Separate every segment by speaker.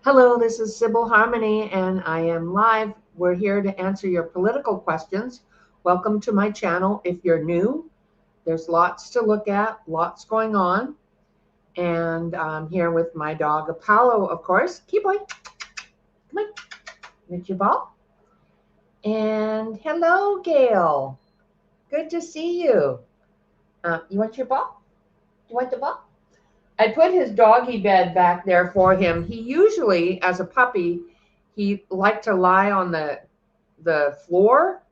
Speaker 1: Hello, this is Sybil Harmony, and I am live. We're here to answer your political questions. Welcome to my channel. If you're new, there's lots to look at, lots going on. And I'm here with my dog, Apollo, of course. Key boy, come on, get your ball. And hello, Gail. Good to see you. You want your ball? You want the ball? I put his doggy bed back there for him. He usually, as a puppy, he liked to lie on the floor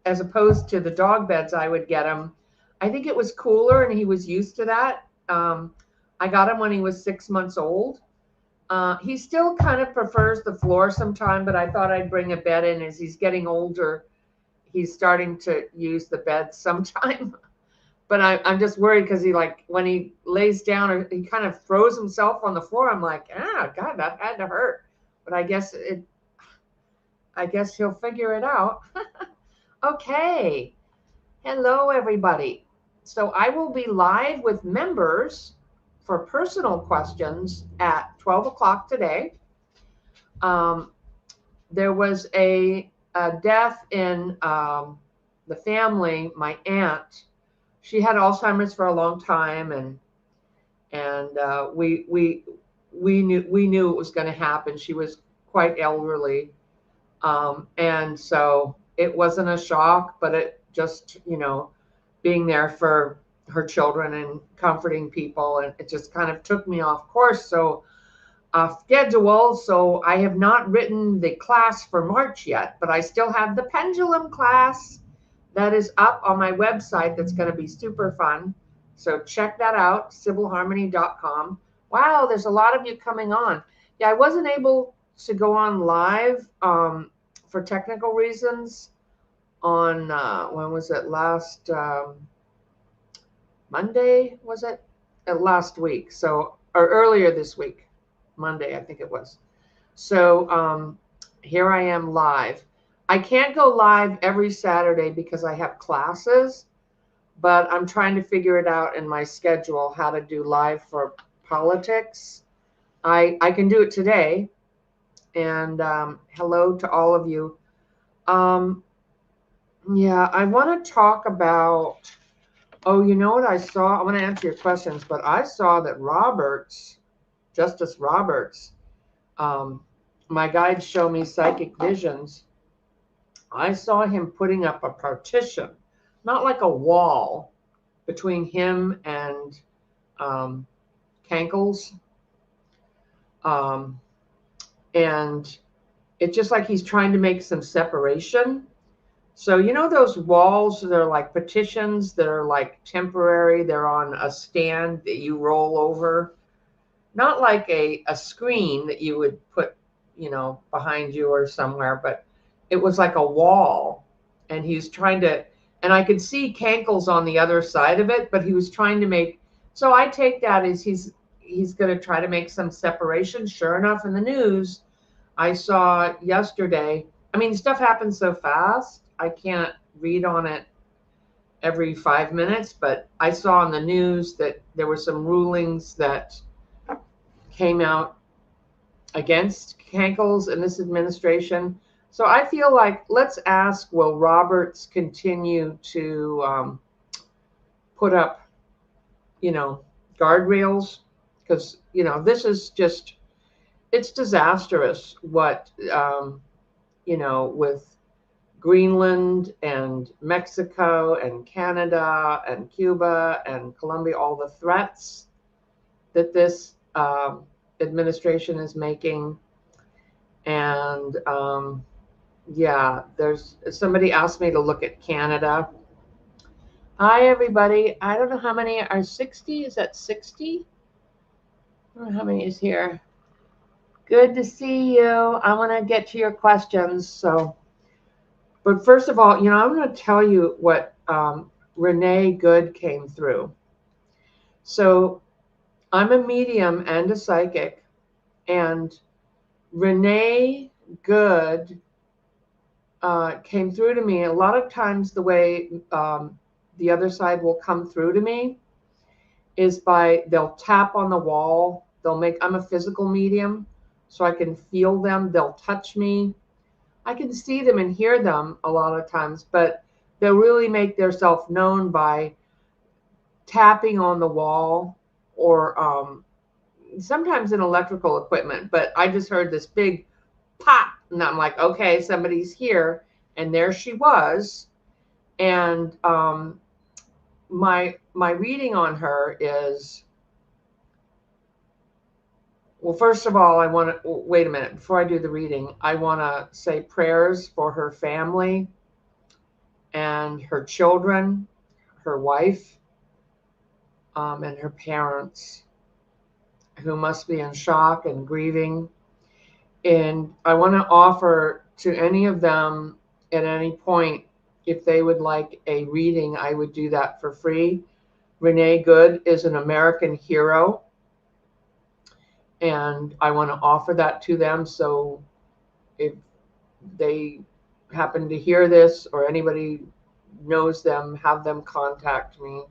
Speaker 1: as opposed to the dog beds I would get him. I think it was cooler and he was used to that. I got him when he was 6 months old. He still kind of prefers the floor sometime, but I thought I'd bring a bed in as he's getting older. He's starting to use the bed sometime. But I'm just worried because he, like, when he lays down or he kind of throws himself on the floor, I'm like, God, that had to hurt. But I guess he'll figure it out. Okay. Hello, everybody. So I will be live with members for personal questions at 12 o'clock today. Um, there was a death in the family. My aunt, she had Alzheimer's for a long time, and we knew it was going to happen. She was quite elderly, and so it wasn't a shock, but it just, being there for her children and comforting people, and it just kind of took me off course, so off schedule. So I have not written the class for March yet, but I still have the pendulum class that is up on my website. That's going to be super fun. So check that out, sybilharmony.com. Wow, there's a lot of you coming on. Yeah, I wasn't able to go on live for technical reasons on, when was it, last Monday, was it? Last week, so, or earlier this week, Monday, I think it was. So here I am live. I can't go live every Saturday because I have classes, but I'm trying to figure it out in my schedule how to do live for politics. I can do it today. And hello to all of you. Yeah, I want to talk about, oh, you know what I saw? I want to answer your questions, but I saw that Justice Roberts, um, my guides show me psychic visions. I saw him putting up a partition, not like a wall, between him and Cankles. Um, and it's just like he's trying to make some separation. So, you know, those walls that are like petitions that are like temporary, they're on a stand that you roll over, not like a screen that you would put, behind you or somewhere, but it was like a wall. And he's trying to, and I could see Cankles on the other side of it, but he was trying to make, so I take that as he's going to try to make some separation. Sure enough, in the news, I saw yesterday, I mean, stuff happens so fast, I can't read on it every 5 minutes, but I saw on the news that there were some rulings that came out against Cankles in this administration. So I feel like, let's ask, will Roberts continue to put up, guardrails? Because, this is just, it's disastrous what, with Greenland and Mexico and Canada and Cuba and Colombia, all the threats that this administration is making. And yeah, there's somebody asked me to look at Canada. Hi, everybody. I don't know how many are 60. Is that 60? I don't know how many is here. Good to see you. I want to get to your questions. So, but first of all, I'm going to tell you what Renee Good came through. So I'm a medium and a psychic, and Renee Good came through to me. A lot of times the way the other side will come through to me is they'll tap on the wall. I'm a physical medium. so I can feel them. They'll touch me. I can see them and hear them a lot of times, but they'll really make themselves known by tapping on the wall or sometimes in electrical equipment. But I just heard this big pop, and I'm like, okay, somebody's here. And there she was. And my reading on her is, well, first of all, I want to wait a minute before I do the reading. I want to say prayers for her family and her children, her wife, and her parents, who must be in shock and grieving. And I want to offer to any of them at any point, if they would like a reading, I would do that for free. Renee Good is an American hero, and I want to offer that to them. So if they happen to hear this or anybody knows them, have them contact me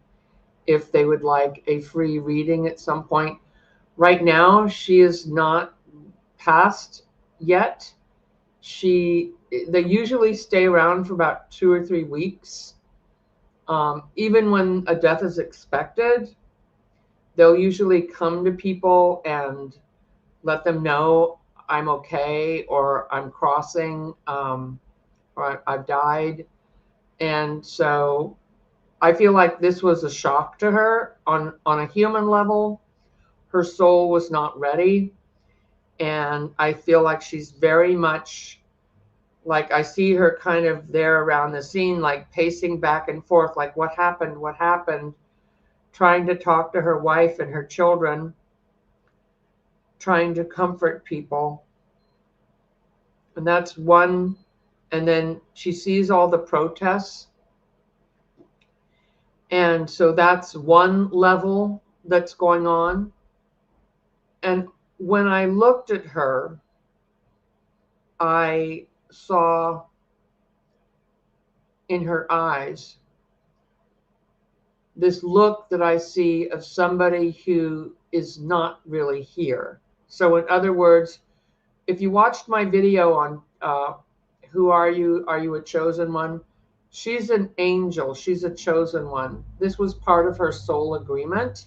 Speaker 1: if they would like a free reading at some point. Right now, she is not passed yet. They usually stay around for about 2 or 3 weeks. Even when a death is expected, they'll usually come to people and let them know I'm okay, or I'm crossing, or I've died. And so I feel like this was a shock to her on a human level. Her soul was not ready. And I feel like she's very much, like I see her kind of there around the scene, like pacing back and forth, like what happened, trying to talk to her wife and her children, trying to comfort people. And that's one. And then she sees all the protests. And so that's one level that's going on. And when I looked at her, I saw in her eyes this look that I see of somebody who is not really here. So in other words, if you watched my video on who are you a chosen one? She's an angel. She's a chosen one. This was part of her soul agreement.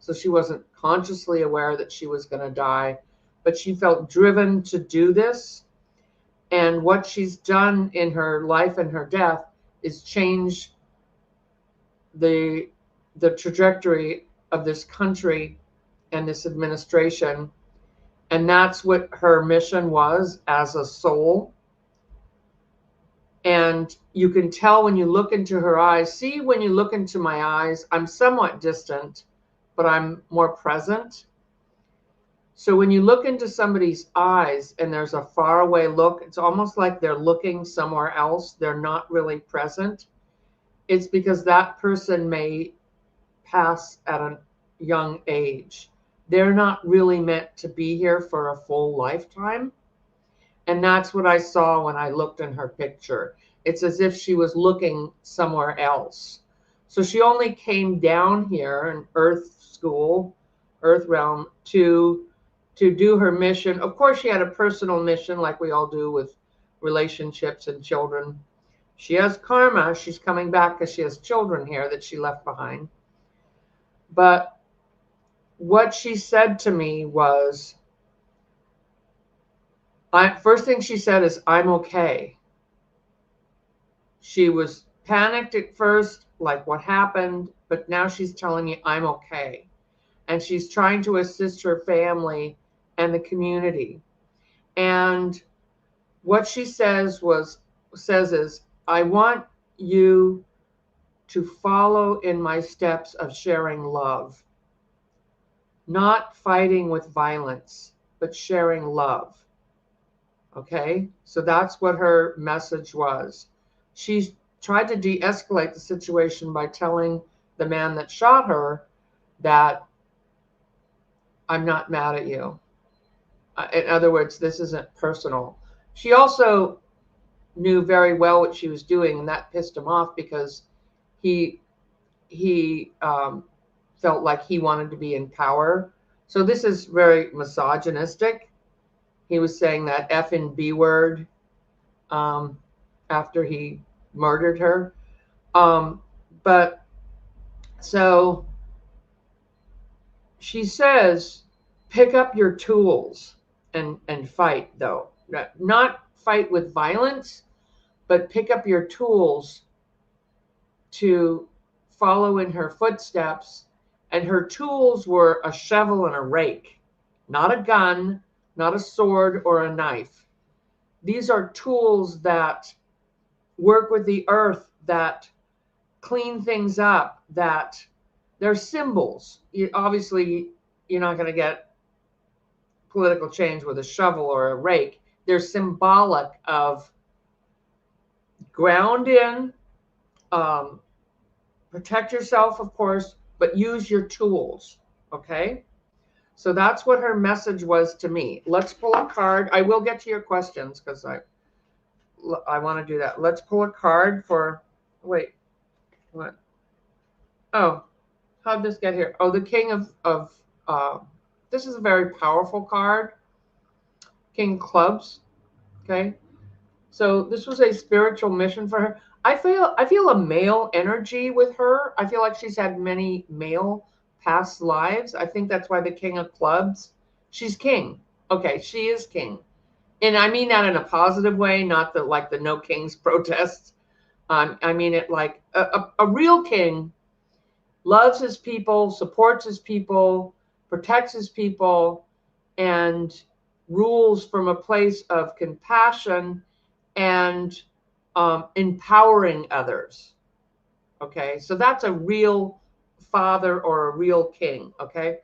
Speaker 1: So she wasn't consciously aware that she was going to die, but she felt driven to do this. And what she's done in her life and her death is change the trajectory of this country and this administration. And that's what her mission was as a soul. And you can tell when you look into her eyes. See, when you look into my eyes, I'm somewhat distant, but I'm more present. So when you look into somebody's eyes and there's a faraway look, it's almost like they're looking somewhere else. They're not really present. It's because that person may pass at a young age. They're not really meant to be here for a full lifetime. And that's what I saw when I looked in her picture. It's as if she was looking somewhere else. So she only came down here in Earth School, Earth Realm, to do her mission. Of course, she had a personal mission like we all do with relationships and children. She has karma. She's coming back because she has children here that she left behind. But what she said to me was, first thing she said is, I'm okay. She was panicked at first, like what happened, but now she's telling me I'm okay. And she's trying to assist her family and the community. And what she says is, I want you to follow in my steps of sharing love, not fighting with violence, but sharing love. Okay, so that's what her message was. She tried to de-escalate the situation by telling the man that shot her that I'm not mad at you. In other words, this isn't personal. She also knew very well what she was doing, and that pissed him off because he felt like he wanted to be in power. So this is very misogynistic. he was saying that F and B word after he murdered her. But so she says, pick up your tools and fight, though. Not fight with violence, but pick up your tools to follow in her footsteps. And her tools were a shovel and a rake, not a gun, not a sword or a knife. These are tools that work with the earth, that clean things up, that they're symbols. Obviously, you're not going to get political change with a shovel or a rake. They're symbolic of ground in, protect yourself, of course, but use your tools, okay? So that's what her message was to me. Let's pull a card. I will get to your questions because I want to do that. Let's pull a card for, wait, what? Oh, how'd this get here? Oh, the King of this is a very powerful card. King of Clubs, okay? So this was a spiritual mission for her. I feel a male energy with her. I feel like she's had many male past lives. I think that's why the King of Clubs. She's king. Okay, she is king. And I mean that in a positive way, not the like the No Kings protests. I mean it like a real king loves his people, supports his people, protects his people, and rules from a place of compassion and empowering others. Okay, so that's a real father or a real king. Okay,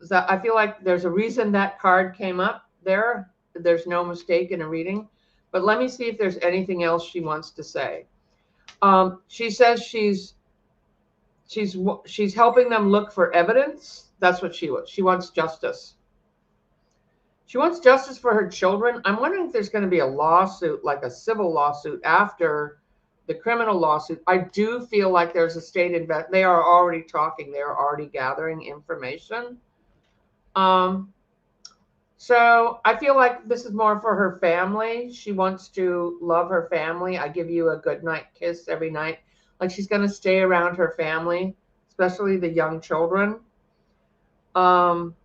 Speaker 1: so I feel like there's a reason that card came up there. There's no mistake in a reading, but let me see if there's anything else she wants to say. She says she's helping them look for evidence. That's what she wants. She wants justice. She wants justice for her children. I'm wondering if there's going to be a lawsuit, like a civil lawsuit after the criminal lawsuit. I do feel like there's a state invest. They are already talking. They are already gathering information. So I feel like this is more for her family. She wants to love her family. I give you a good night kiss every night. Like she's going to stay around her family, especially the young children. I'm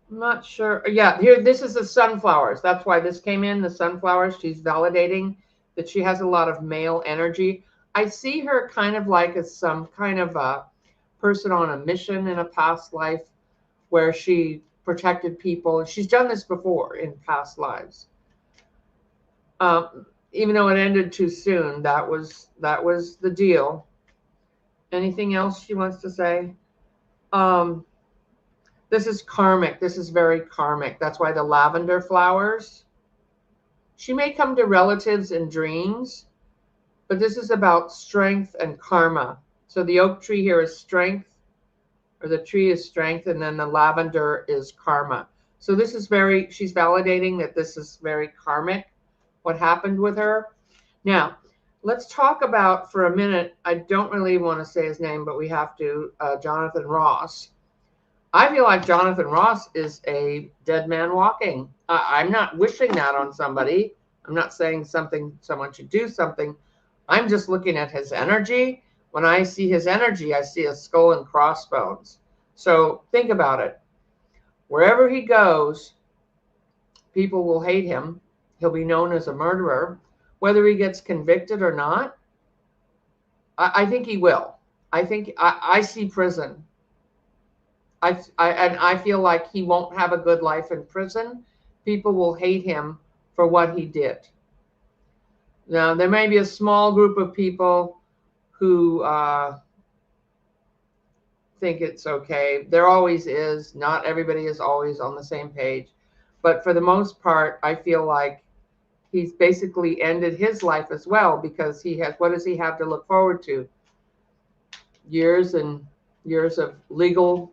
Speaker 1: not sure. Yeah, here, this is the sunflowers. That's why this came in, the sunflowers. She's validating that she has a lot of male energy. I see her kind of like as some kind of a person on a mission in a past life where she protected people. She's done this before in past lives. Even though it ended too soon, that was the deal. Anything else she wants to say? This is karmic. This is very karmic. That's why the lavender flowers. She may come to relatives in dreams, but this is about strength and karma. So the oak tree here is strength, or the tree is strength, and then the lavender is karma. So this is she's validating that this is very karmic, what happened with her. Now, let's talk about for a minute, I don't really want to say his name, but we have to, Jonathan Ross. I feel like Jonathan Ross is a dead man walking. I'm not wishing that on somebody. I'm not saying someone should do something. I'm just looking at his energy. When I see his energy, I see a skull and crossbones. So think about it. Wherever he goes, people will hate him. He'll be known as a murderer. Whether he gets convicted or not, I think he will. I see prison. And I feel like he won't have a good life in prison. People will hate him for what he did. Now, there may be a small group of people who think it's okay. There always is. Not everybody is always on the same page. But for the most part, I feel like he's basically ended his life as well, because he has, what does he have to look forward to? Years and years of legal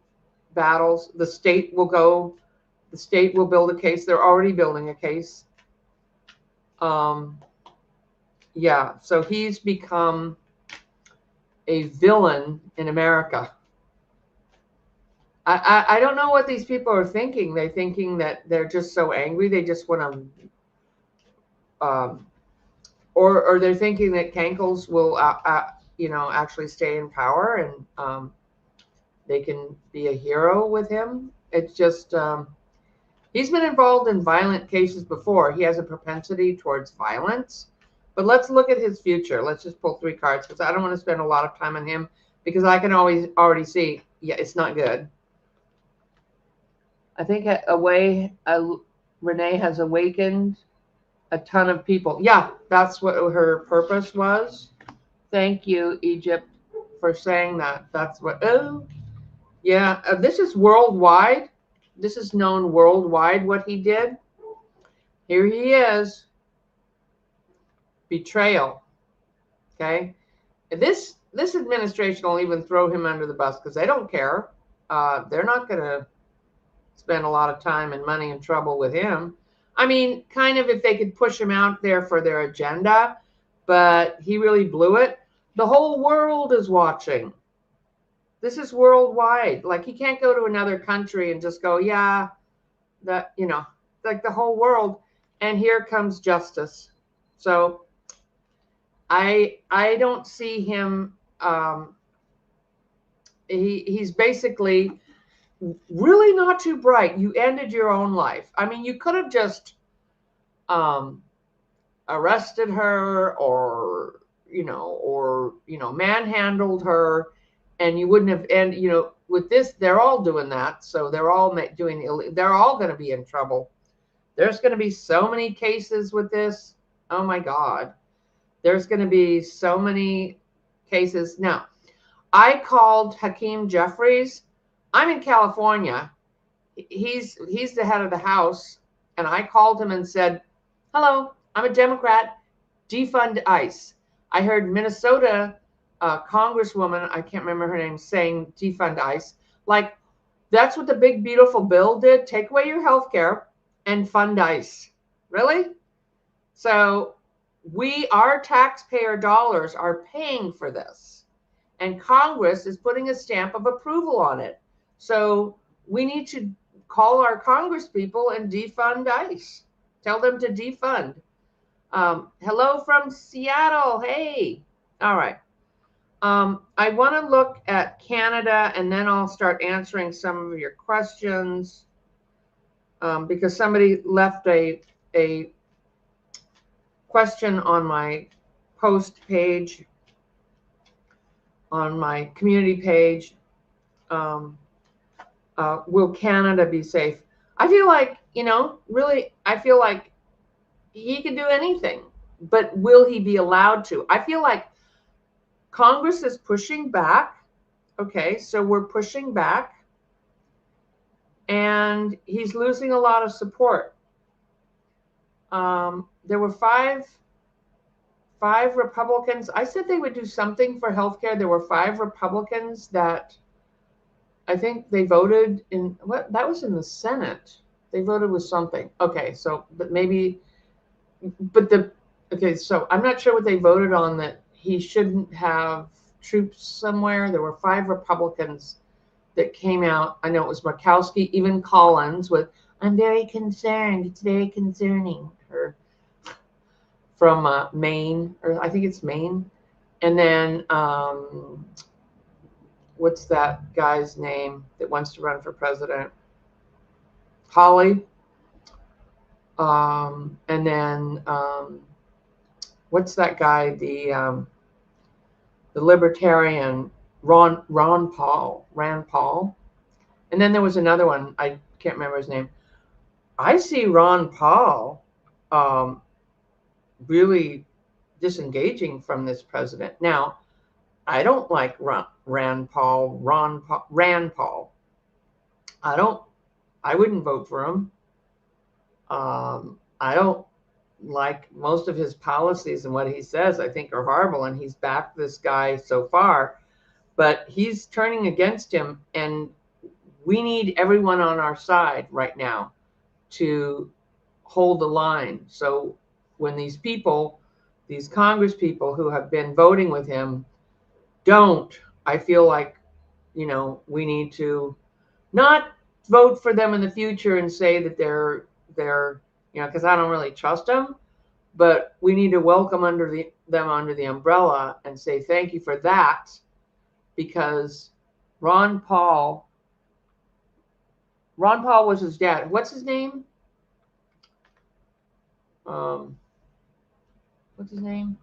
Speaker 1: battles. The state will build a case. They're already building a case. Yeah, so he's become a villain in America. I don't know what these people are thinking. They're thinking that they're just so angry they just want to, or they're thinking that Kankles will, actually stay in power and they can be a hero with him. It's just he's been involved in violent cases before. He has a propensity towards violence. But let's look at his future. Let's just pull 3 cards because I don't want to spend a lot of time on him because I can already see, yeah, it's not good. I think Renee has awakened a ton of people. Yeah, that's what her purpose was. Thank you, Egypt, for saying that. That's what, oh, yeah, this is worldwide. This is known worldwide what he did. Here he is. Betrayal. Okay. This administration will even throw him under the bus because they don't care. They're not going to spend a lot of time and money and trouble with him. I mean, kind of if they could push him out there for their agenda, but he really blew it. The whole world is watching. This is worldwide. Like he can't go to another country and just go, yeah, that, like the whole world. And here comes justice. So I don't see him. He's basically really not too bright. You ended your own life. I mean, you could have just arrested her or manhandled her, and you wouldn't have. And with this, they're all doing that. So they're all they're all going to be in trouble. There's going to be so many cases with this. Oh my God. There's going to be so many cases. Now, I called Hakeem Jeffries. I'm in California. He's the head of the House. And I called him and said, hello, I'm a Democrat. Defund ICE. I heard Minnesota Congresswoman, I can't remember her name, saying defund ICE. Like, that's what the big, beautiful bill did. Take away your health care and fund ICE. Really? So our taxpayer dollars are paying for this. And Congress is putting a stamp of approval on it. So we need to call our Congress people and defund ICE. Tell them to defund. Hello from Seattle. Hey. All right. I want to look at Canada and then I'll start answering some of your questions because somebody left a question on my post page, on my community page. Will Canada be safe? I feel like, really, I feel like he can do anything, but will he be allowed to? I feel like Congress is pushing back. Okay, so we're pushing back and he's losing a lot of support. There were five Republicans. I said they would do something for healthcare. There were 5 Republicans that I think they voted in, that was in the Senate. They voted with something. Okay, so, okay, so I'm not sure what they voted on, that he shouldn't have troops somewhere. There were 5 Republicans that came out. I know it was Murkowski, even Collins with, I'm very concerned. It's very concerning. Her from Maine, or I think it's Maine. And then what's that guy's name that wants to run for president? Hawley. And then what's that guy? The libertarian Rand Paul. And then there was another one. I can't remember his name. I see Ron Paul really disengaging from this president. Now, I don't like Rand Paul. I wouldn't vote for him. I don't like most of his policies, and what he says I think are horrible, and he's backed this guy so far, but he's turning against him, and we need everyone on our side right now to hold the line. So when these people, these Congress people who have been voting with him, I feel like, we need to not vote for them in the future and say that they're because I don't really trust them, but we need to welcome them under the umbrella and say thank you for that, because Ron Paul was his dad. What's his name? What's his name?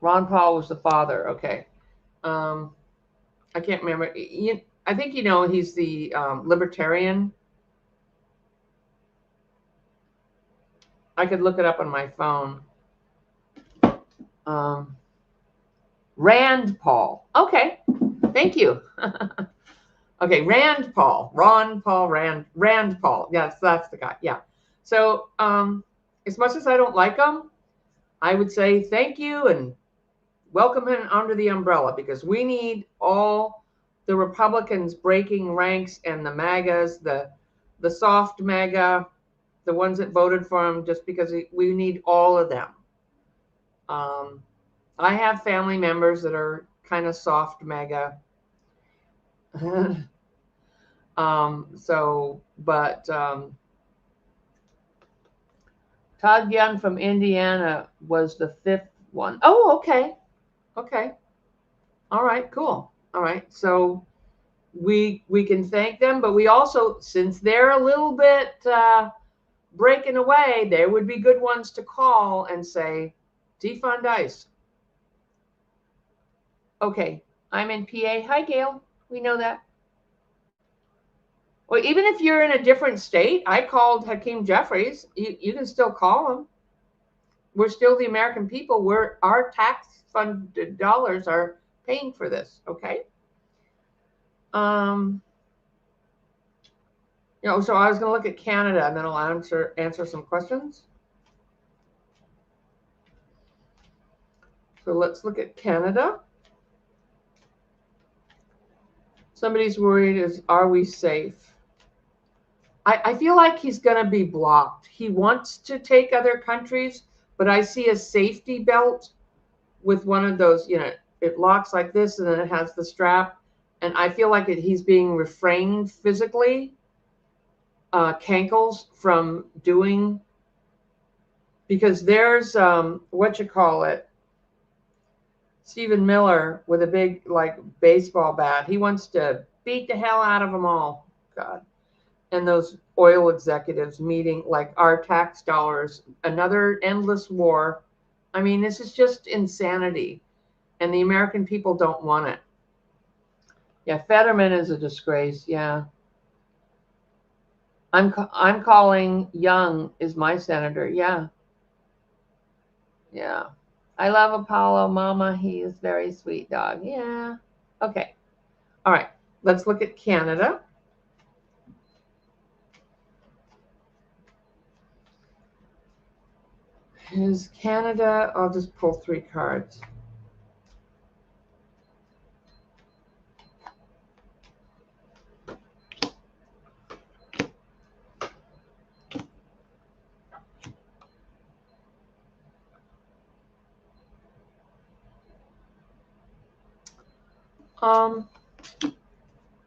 Speaker 1: Ron Paul was the father. Okay. I can't remember. I think he's the libertarian. I could look it up on my phone. Rand Paul. Okay. Thank you. Okay, Rand Paul. Ron Paul, Rand Paul. Yes, that's the guy. Yeah. So as much as I don't like him, I would say thank you and welcome him under the umbrella, because we need all the Republicans breaking ranks and the MAGAs, the soft MAGA, the ones that voted for him, just because we need all of them. I have family members that are kind of soft MAGA. Todd Young from Indiana was the 5th one. Oh, okay. Okay. All right, cool. All right. So we can thank them, but we also, since they're a little bit breaking away, there would be good ones to call and say, defund ICE. Okay, I'm in PA. Hi, Gail. We know that. Well, even if you're in a different state, I called Hakeem Jeffries. You can still call him. We're still the American people. Our tax-funded dollars are paying for this. Okay. So I was going to look at Canada, and then I'll answer some questions. So let's look at Canada. Somebody's worried, are we safe? I feel like he's going to be blocked. He wants to take other countries, but I see a safety belt with one of those, it locks like this, and then it has the strap. And I feel like he's being refrained physically, Cankles, from doing, because there's, Stephen Miller with a big, baseball bat. He wants to beat the hell out of them all. God. And those oil executives meeting, our tax dollars, another endless war. I mean, this is just insanity. And the American people don't want it. Yeah, Fetterman is a disgrace. Yeah. I'm calling Young is my senator. Yeah. Yeah. I love Apollo, Mama. He is very sweet dog. Yeah. Okay. All right. Let's look at Canada. Is Canada, I'll just pull 3 cards.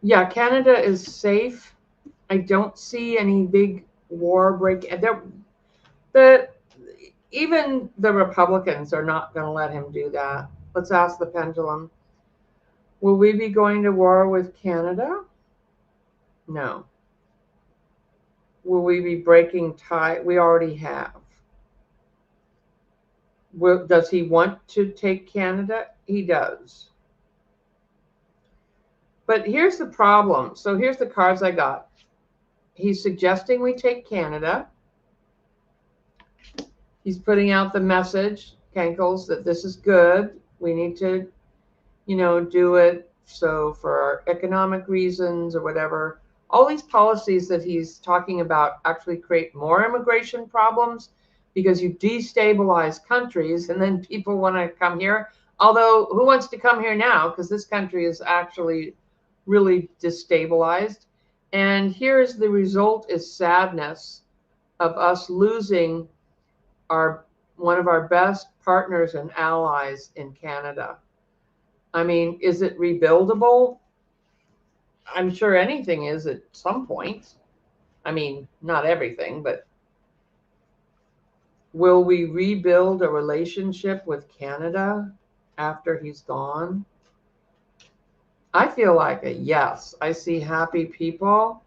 Speaker 1: Yeah, Canada is safe. I don't see any big war break. Even the Republicans are not going to let him do that. Let's ask the pendulum. Will we be going to war with Canada? No. Will we be breaking tie? We already have. Does he want to take Canada? He does. But here's the problem. So here's the cards I got. He's suggesting we take Canada. He's putting out the message, Cankles, that this is good. We need to, do it so for our economic reasons or whatever. All these policies that he's talking about actually create more immigration problems, because you destabilize countries and then people want to come here. Although, who wants to come here now? Because this country is actually really destabilized. And here's the result, is sadness of us losing one of our best partners and allies in Canada. I mean, is it rebuildable? I'm sure anything is at some point. I mean, not everything, but will we rebuild a relationship with Canada after he's gone? I feel like a yes. I see happy people.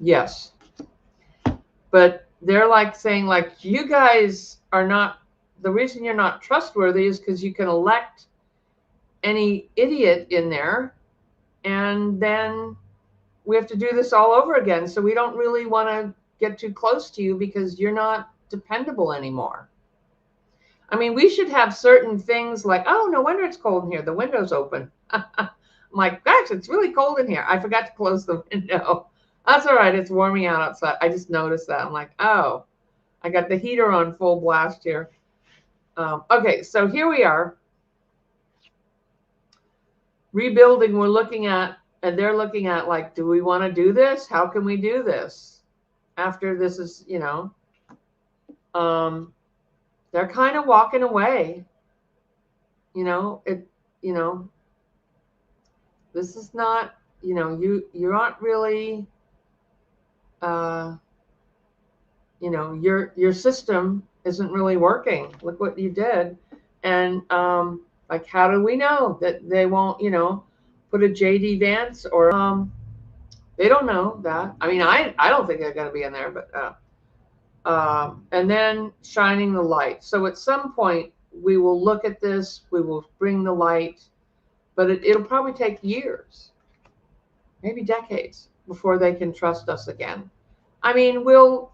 Speaker 1: Yes. But they're like saying, like, you guys are not, the reason you're not trustworthy is because you can elect any idiot in there, and then we have to do this all over again. So we don't really want to get too close to you because you're not dependable anymore. I mean, we should have certain things like, oh, no wonder it's cold in here. The window's open. I'm like, gosh, it's really cold in here. I forgot to close the window. That's all right. It's warming out outside. I just noticed that. I'm like, oh, I got the heater on full blast here. Okay, so here we are. Rebuilding, we're looking at, and they're looking at, like, do we want to do this? How can we do this after this is, you know, they're kind of walking away. You know, this is not, you aren't really, your system isn't really working. Look what you did. And like, how do we know that they won't, put a JD Vance or they don't know that. I mean, I don't think they're going to be in there, but and then shining the light. So at some point we will look at this, we will bring the light, but it'll probably take years, maybe decades before they can trust us again. I mean, we'll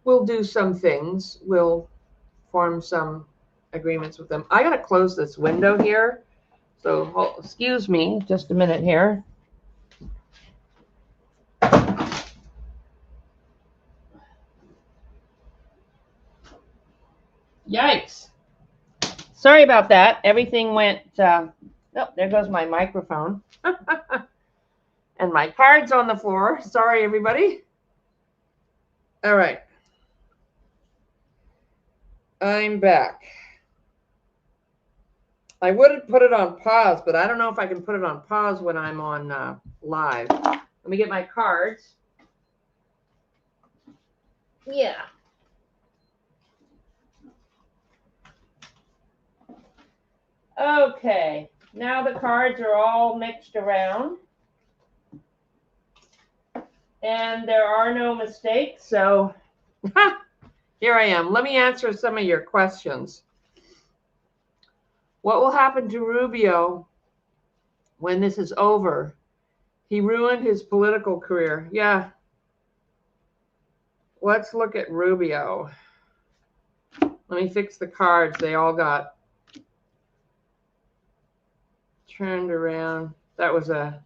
Speaker 1: do some things. We'll form some agreements with them. I got to close this window here. So excuse me just a minute here. Yikes. Sorry about that. Everything went, oh, there goes my microphone. And my cards on the floor. Sorry, everybody. All right. I'm back. I would have put it on pause, but I don't know if I can put it on pause when I'm on live. Let me get my cards. Yeah. Okay. Now the cards are all mixed around. And there are no mistakes, so here I am. Let me answer some of your questions. What will happen to Rubio when this is over? He ruined his political career. Yeah. Let's look at Rubio. Let me fix the cards. They all got turned around. That was a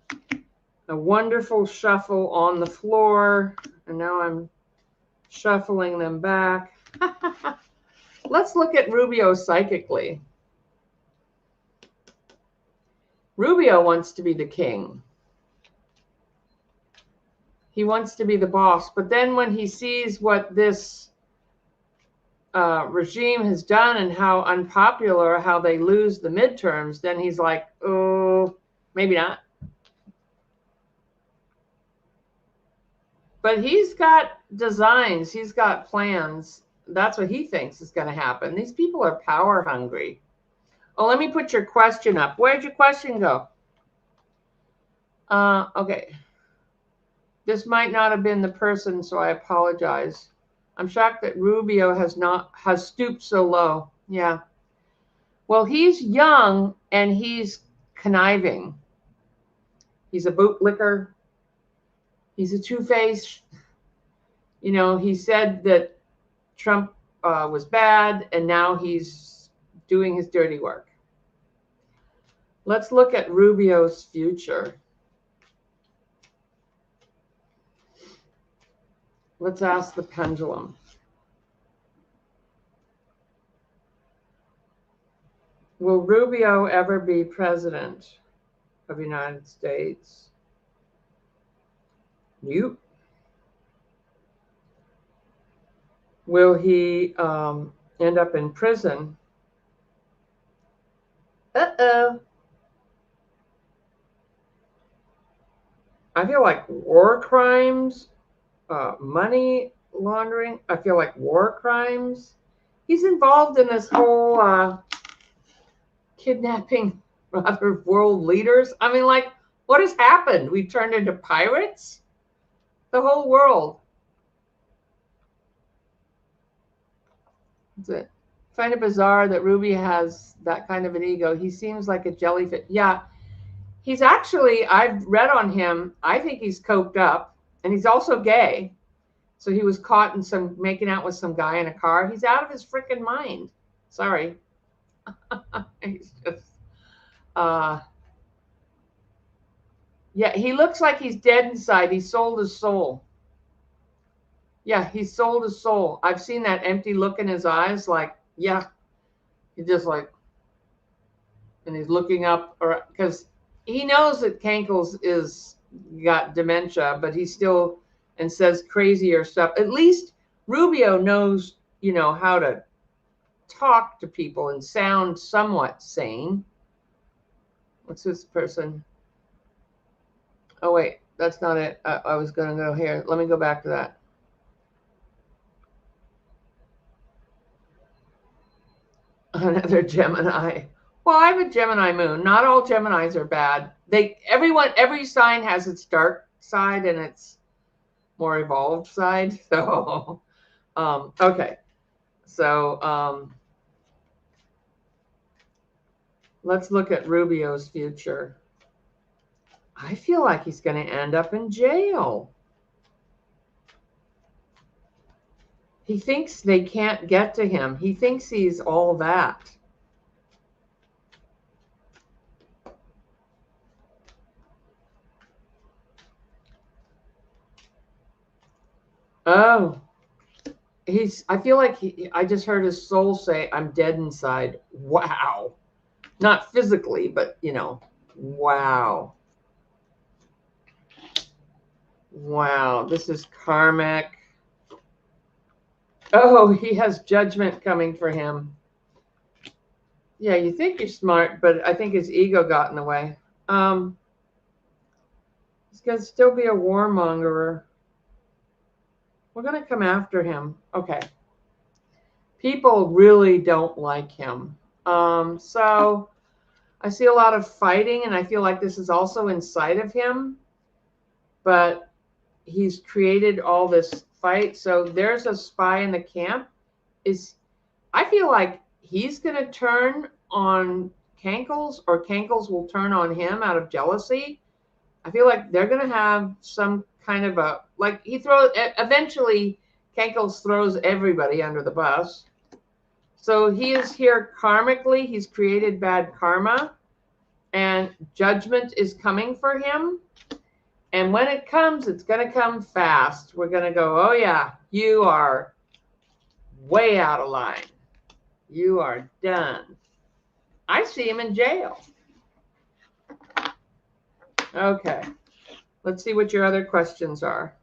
Speaker 1: wonderful shuffle on the floor, and now I'm shuffling them back. Let's look at Rubio psychically. Rubio wants to be the king. He wants to be the boss. But then when he sees what this regime has done and how unpopular, how they lose the midterms, then he's like, oh, maybe not. But he's got designs. He's got plans. That's what he thinks is going to happen. These people are power hungry. Oh, let me put your question up. Where'd your question go? Okay. This might not have been the person, so I apologize. I'm shocked that Rubio has stooped so low. Yeah. Well, he's young and he's conniving. He's a bootlicker. He's a two-faced. You know, he said that Trump was bad, and now he's doing his dirty work. Let's look at Rubio's future. Let's ask the pendulum. Will Rubio ever be president of the United States? Nope. Will he end up in prison? Uh-oh. I feel like war crimes, money laundering. I feel like war crimes. He's involved in this whole kidnapping other world leaders. I mean, like, what has happened? We've turned into pirates? The whole world. That's it. I find it bizarre that Ruby has that kind of an ego. He seems like a jellyfish. Yeah, he's actually, I've read on him, I think he's coked up, and he's also gay. So he was caught in some making out with some guy in a car. He's out of his freaking mind. Sorry. He's just yeah, he looks like he's dead inside. He sold his soul. Yeah, he sold his soul. I've seen that empty look in his eyes, like, yeah, he's just like, and he's looking up, or because he knows that Kankles is got dementia, but he still and says crazier stuff. At least Rubio knows, how to talk to people and sound somewhat sane. What's this person? Oh, wait, that's not it. I was going to go here. Let me go back to that. Another Gemini. Well, I have a Gemini moon. Not all Geminis are bad. Every sign has its dark side and its more evolved side. So, okay. So, let's look at Rubio's future. I feel like he's going to end up in jail. He thinks they can't get to him. He thinks he's all that. Oh, I feel like I just heard his soul say, I'm dead inside. Wow. Not physically, but, wow. Wow, this is karmic. Oh, he has judgment coming for him. Yeah, you think you're smart, but I think his ego got in the way. He's going to still be a warmonger. We're going to come after him. Okay. People really don't like him. So I see a lot of fighting, and I feel like this is also inside of him. But he's created all this fight. So there's a spy in the camp. I feel like he's going to turn on Kankles, or Kankles will turn on him out of jealousy. I feel like they're going to have some kind of eventually Kankles throws everybody under the bus. So he is here karmically. He's created bad karma, and judgment is coming for him. And when it comes, it's going to come fast. We're going to go, oh, yeah, you are way out of line. You are done. I see him in jail. Okay. Let's see what your other questions are.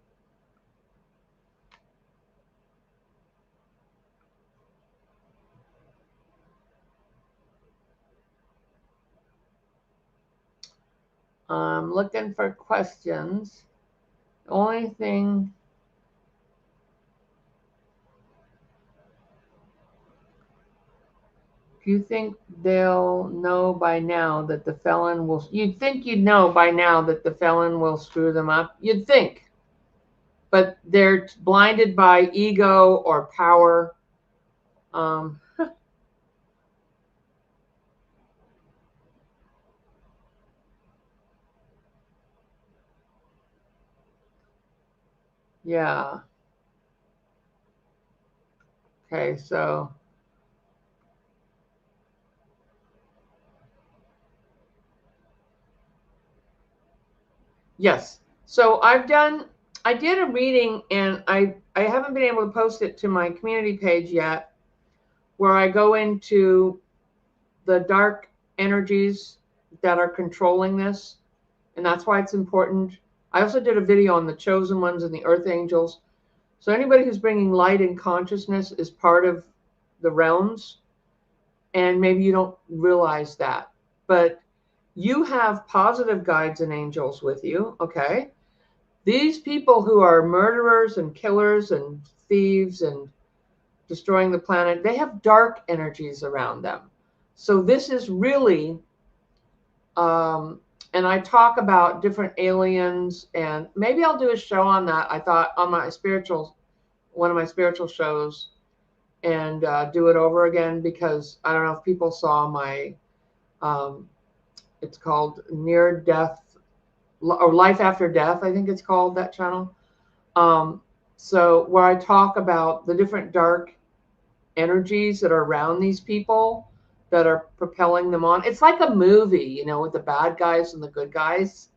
Speaker 1: I'm looking for questions. The only thing... Do you think they'll know by now that the felon will... You'd think you'd know by now that the felon will screw them up. You'd think. But they're blinded by ego or power. Yeah. Okay, so... Yes. So I did a reading, and I haven't been able to post it to my community page yet, where I go into the dark energies that are controlling this. And that's why it's important. I also did a video on the chosen ones and the earth angels. So anybody who's bringing light and consciousness is part of the realms. And maybe you don't realize that. But you have positive guides and angels with you, okay? These people who are murderers and killers and thieves and destroying the planet, they have dark energies around them. So this is really, and I talk about different aliens, and maybe I'll do a show on that. I thought on my one of my spiritual shows, and do it over again, because I don't know if people saw my, it's called Near Death or Life After Death, I think it's called, that channel. So where I talk about the different dark energies that are around these people that are propelling them on. It's like a movie, you know, with the bad guys and the good guys.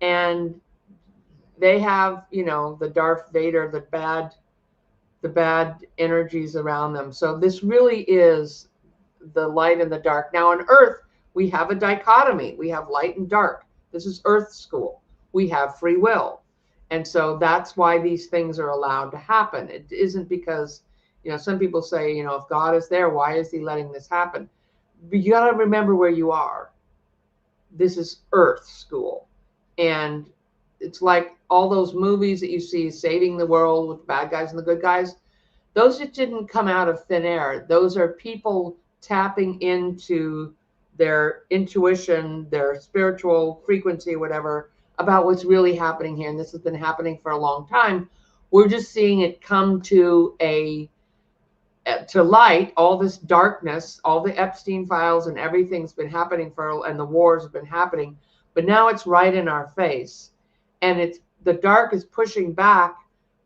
Speaker 1: And they have, you know, the Darth Vader, the bad energies around them. So this really is the light and the dark. Now on Earth, we have a dichotomy. We have light and dark. This is Earth school. We have free will. And so that's why these things are allowed to happen. It isn't because, you know, some people say, you know, if God is there, why is he letting this happen? But you got to remember where you are. This is Earth school. And it's like all those movies that you see, saving the world with the bad guys and the good guys. Those just didn't come out of thin air. Those are people tapping into their intuition, their spiritual frequency, whatever, about what's really happening here. And this has been happening for a long time. We're just seeing it come to light. All this darkness, all the Epstein files and everything's been happening and the wars have been happening, but now it's right in our face. And the dark is pushing back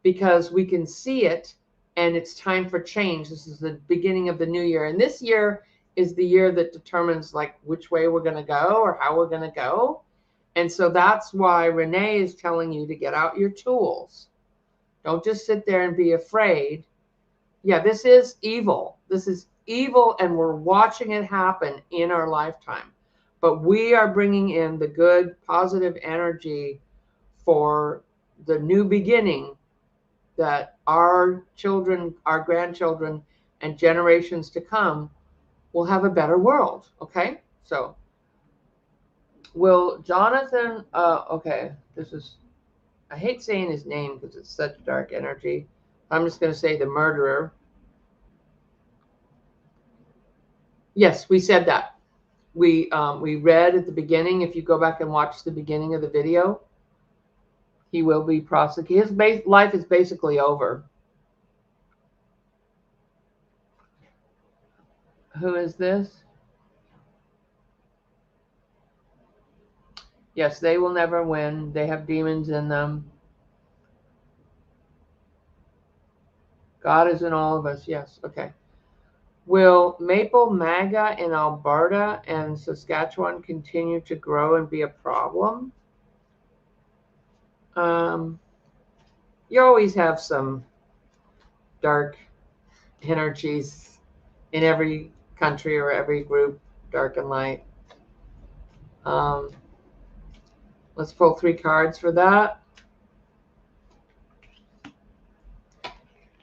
Speaker 1: because we can see it, and it's time for change. This is the beginning of the new year. And this year is the year that determines like which way we're going to go or how we're going to go. And so that's why Renee is telling you to get out your tools. Don't just sit there and be afraid. Yeah, this is evil. This is evil, and we're watching it happen in our lifetime. But we are bringing in the good, positive energy for the new beginning, that our children, our grandchildren, and generations to come will have a better world. Okay? So, will Jonathan, okay, I hate saying his name because it's such dark energy. I'm just going to say the murderer. Yes, we said that. We read at the beginning, if you go back and watch the beginning of the video, he will be prosecuted. His life is basically over. Who is this? Yes, they will never win. They have demons in them. God is in all of us. Yes. Okay. Will Maple MAGA in Alberta and Saskatchewan continue to grow and be a problem? You always have some dark energies in every country or every group, dark and light. Let's pull 3 cards for that.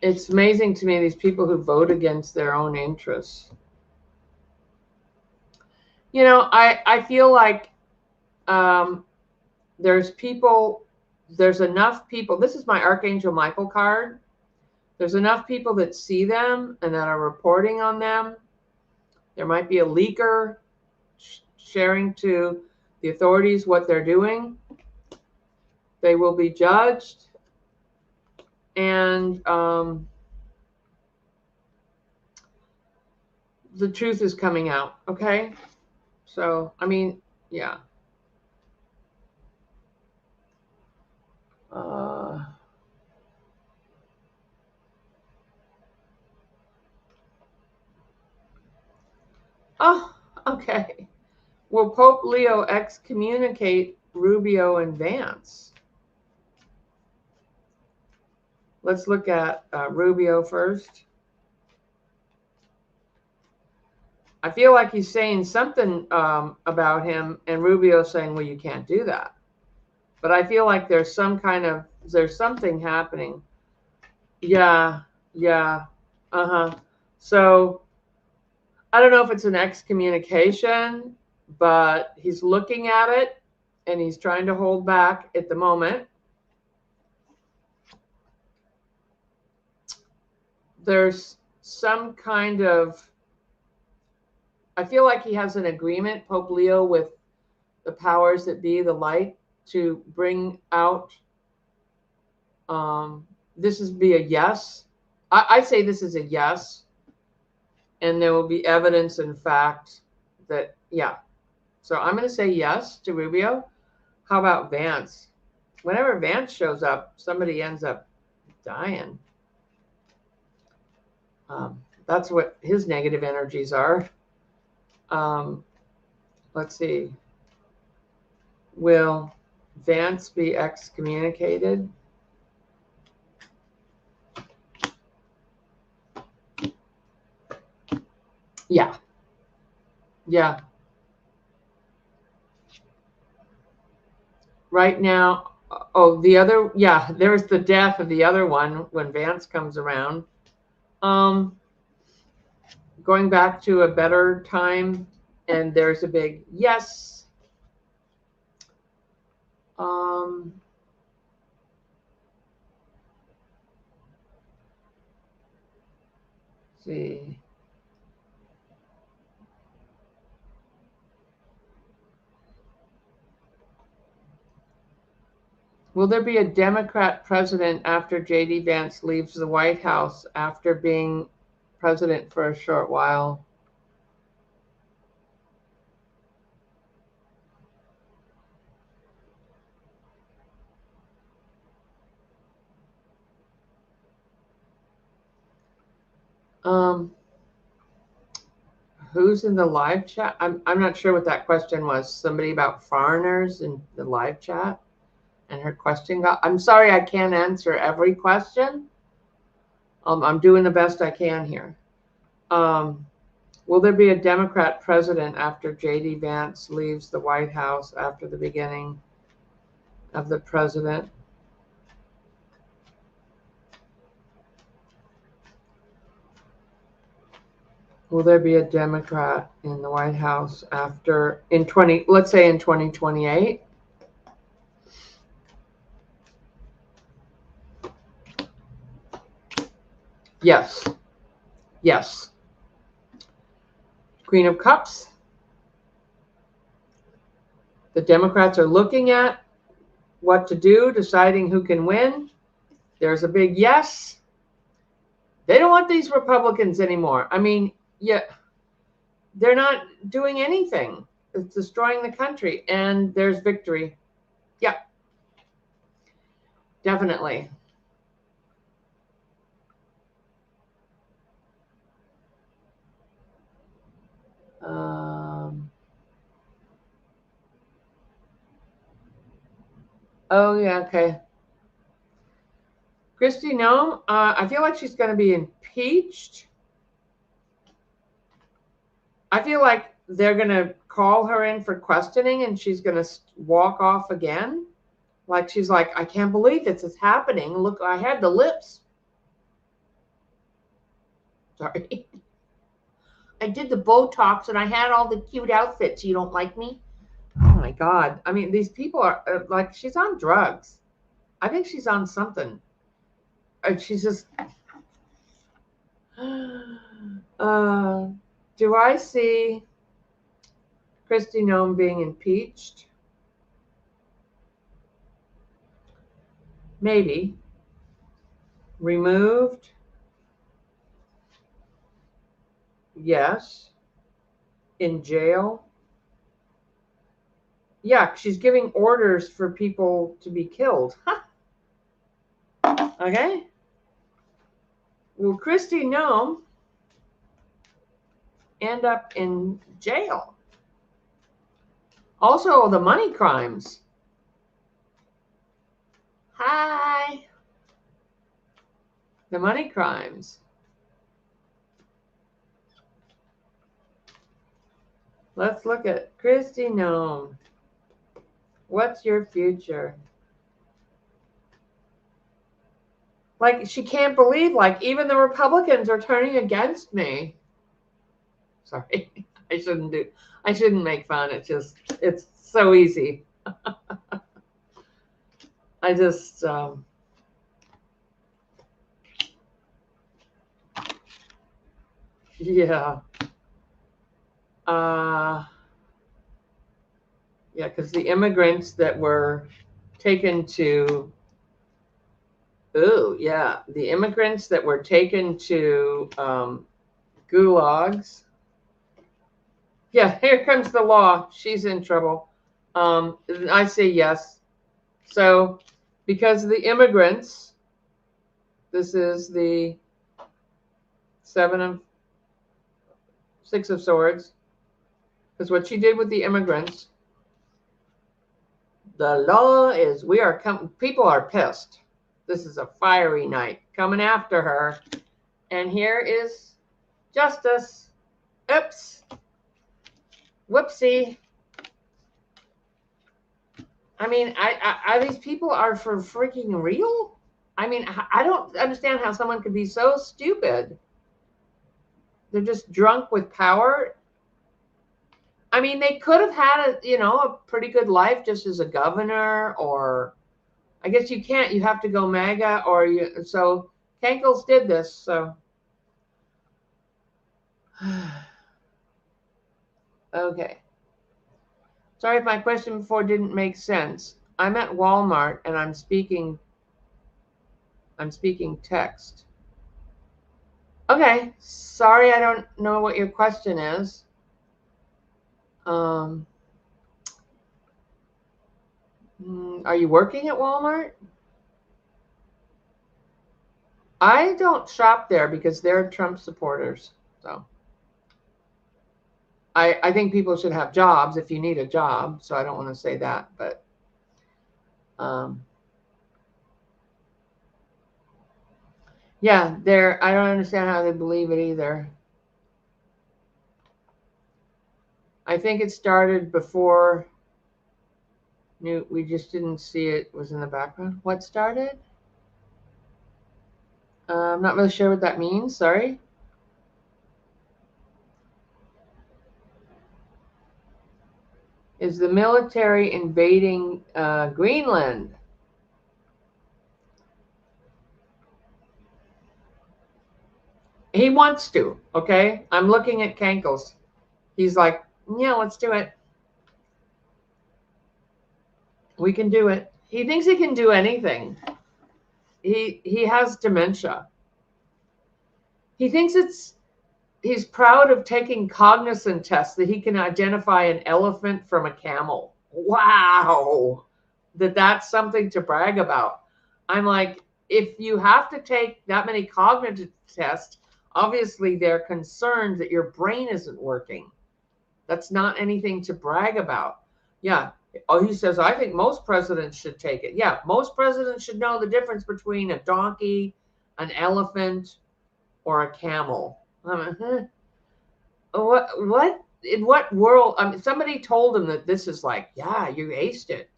Speaker 1: It's amazing to me, these people who vote against their own interests. You know, I feel like there's enough people. This is my Archangel Michael card. There's enough people that see them and that are reporting on them. There might be a leaker sharing to the authorities what they're doing. They will be judged. And the truth is coming out. Okay? So, I mean, yeah. Oh, okay. Will Pope Leo excommunicate Rubio and Vance? Let's look at Rubio first. I feel like he's saying something about him, and Rubio saying, well, you can't do that. But I feel like there's something happening. Yeah. So I don't know if it's an excommunication, but he's looking at it and he's trying to hold back at the moment. there's some kind of, I feel like he has an agreement, Pope Leo, with the powers that be, the light, to bring out, this is be a yes. I say this is a yes, and there will be evidence and fact that, yeah. So I'm going to say yes to Rubio. How about Vance? Whenever Vance shows up, somebody ends up dying. That's what his negative energies are. Let's see. Will Vance be excommunicated? Yeah. Yeah. Right now, oh, the other, yeah, there's the death of the other one when Vance comes around. Going back to a better time, and there's a big yes. See. Will there be a Democrat president after J.D. Vance leaves the White House after being president for a short while? Who's in the live chat? I'm not sure what that question was. Somebody about foreigners in the live chat, and her question got. I'm sorry, I can't answer every question. I'm doing the best I can here. Will there be a Democrat president after J.D. Vance leaves the White House after the beginning of the president? Will there be a Democrat in the White House after, let's say in 2028? Yes. Yes. Queen of Cups. The Democrats are looking at what to do, deciding who can win. There's a big yes. They don't want these Republicans anymore. I mean, yeah, they're not doing anything. It's destroying the country, and there's victory. Yeah, definitely. Oh, yeah, okay. Kristi Noem, I feel like she's going to be impeached. I feel like they're going to call her in for questioning and she's going to walk off again. Like she's like, I can't believe this is happening. Look, I had the lips. Sorry. I did the Botox and I had all the cute outfits. You don't like me? Oh my God. I mean, these people are like, she's on drugs. I think she's on something. She's just. Do I see Kristi Noem being impeached? Maybe. Removed? Yes. In jail? Yeah, she's giving orders for people to be killed. Okay. Will Kristi Noem end up in jail? Also, the money crimes. Hi. The money crimes. Let's look at Kristi Noem. What's your future? Like, she can't believe, like, even the Republicans are turning against me. Sorry, I shouldn't make fun. It's so easy. I just, Yeah. Yeah, because the immigrants that were taken to, the immigrants that were taken to gulags. Yeah, here comes the law. She's in trouble. I say yes. So, because of the immigrants, this is the Six of Swords. Because what she did with the immigrants, the law is people are pissed. This is a fiery night coming after her. And here is justice. Oops. Whoopsie. I mean, these people are for freaking real? I mean, I don't understand how someone could be so stupid. They're just drunk with power. I mean, they could have had a pretty good life just as a governor, or I guess you can't. You have to go MAGA, so Kankles did this. So okay. Sorry if my question before didn't make sense. I'm at Walmart and I'm speaking text. Okay. Sorry, I don't know what your question is. Are you working at Walmart? I don't shop there because they're Trump supporters. So I think people should have jobs if you need a job. So I don't want to say that, but yeah, I don't understand how they believe it either. I think it started before. We just didn't see it was in the background. What started? I'm not really sure what that means. Sorry. Is the military invading Greenland? He wants to. Okay. I'm looking at Kankles. He's like, yeah, let's do it. We can do it. He thinks he can do anything. He has dementia. He thinks he's proud of taking cognizant tests that he can identify an elephant from a camel. Wow. That's something to brag about. I'm like, if you have to take that many cognitive tests, obviously they're concerned that your brain isn't working. That's not anything to brag about. Yeah. Oh, he says, I think most presidents should take it. Yeah, most presidents should know the difference between a donkey, an elephant, or a camel. What? In what world? I mean, somebody told him that this is like, yeah, you aced it.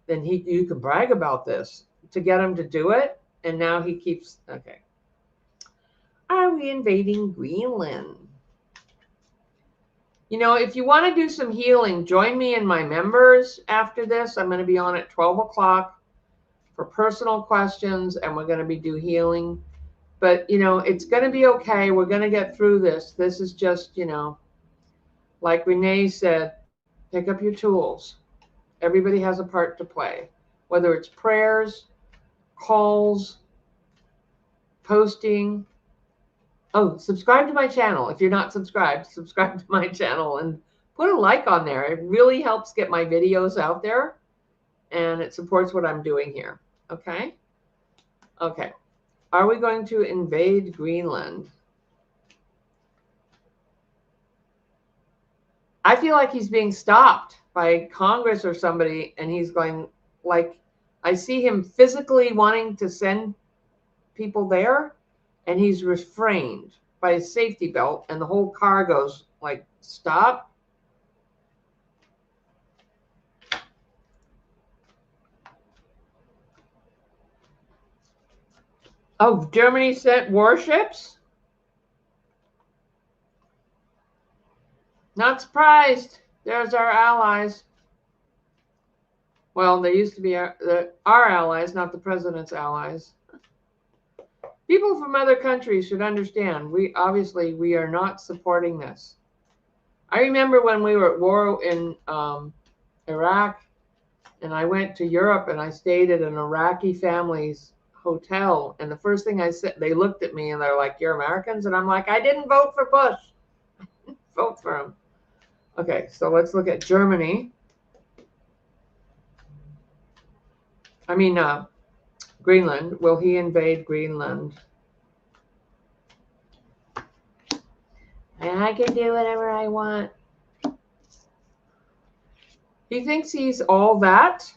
Speaker 1: Then you can brag about this to get him to do it. And now he keeps, okay. Are we invading Greenland? If you want to do some healing, join me and my members after this. I'm going to be on at 12 o'clock for personal questions, and we're going to be do healing. But, it's going to be okay. We're going to get through this. This is just, like Renee said, pick up your tools. Everybody has a part to play, whether it's prayers, calls, posting. Oh, subscribe to my channel. If you're not subscribed, subscribe to my channel and put a like on there. It really helps get my videos out there, and it supports what I'm doing here. Okay? Okay. Are we going to invade Greenland? I feel like he's being stopped by Congress or somebody, and he's going, like, I see him physically wanting to send people there, and he's refrained by his safety belt, and the whole car goes like, stop. Oh, Germany sent warships? Not surprised. There's our allies. Well, they used to be our allies, not the president's allies. People from other countries should understand. We are not supporting this. I remember when we were at war in Iraq, and I went to Europe and I stayed at an Iraqi family's hotel. And the first thing I said, they looked at me and they're like, "You're Americans?" And I'm like, "I didn't vote for Bush. Vote for him." Okay, so let's look at Germany. I mean, Greenland. Will he invade Greenland? I can do whatever I want. He thinks he's all that,